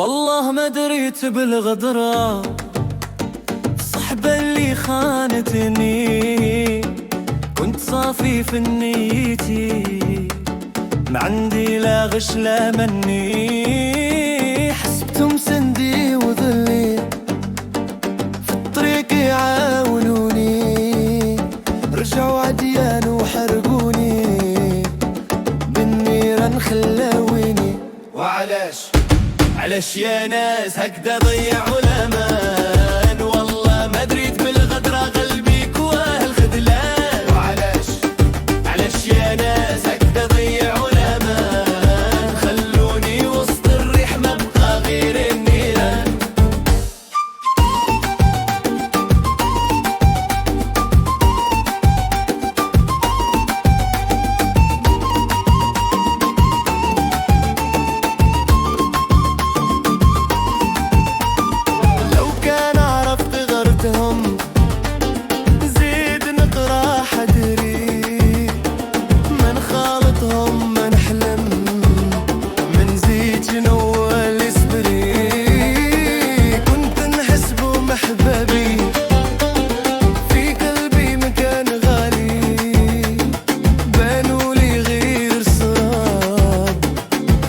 والله ما دريت بالغدرة الصحبة اللي خانتني. كنت صافي في نيتي، ما عندي لا غش لا مني. حسبتهم سندي وظلي في الطريق يعاونوني، رجعوا عديان وحرقوني بالنيران خلاويني. علاش يا ناس هكذا ضيعوا الامان؟ والله ما دريت بالغدرة قلبي كواه الخذلان. علاش يا ناس هكذا ضيعوا الامان؟ خلوني وسط الريح ما بقى غير النيران. زيد نقرا حدري ما نخالطهم ما نحلم، من زيد جنوال اسبري. كنت نحسبو محبابي في قلبي مكان غالي، بانوا لي غير سراب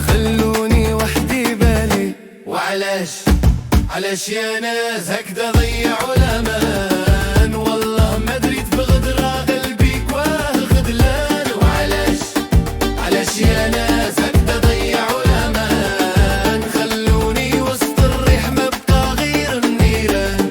خلوني وحدي بالي. علاش يا ناس هكذا ضيعوا الامان؟ والله ما دريت بغدرة قلبي كواه الخذلان. علاش يا ناس هكذا ضيعوا الامان؟ خلوني وسط الريح ما بقى غير النيران.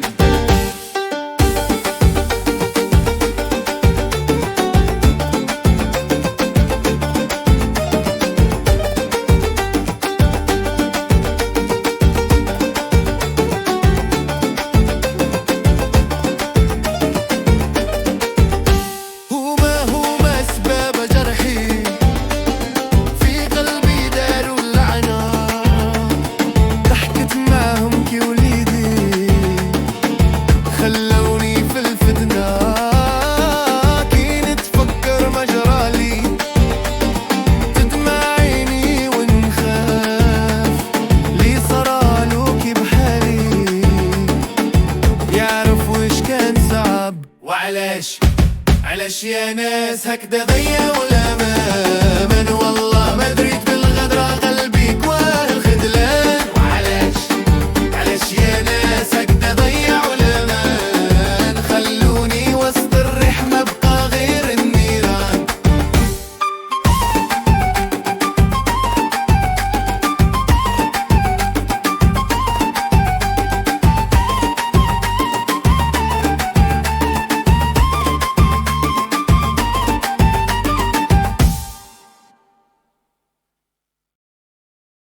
علاش يا ناس هكذا ضيعوا الامان؟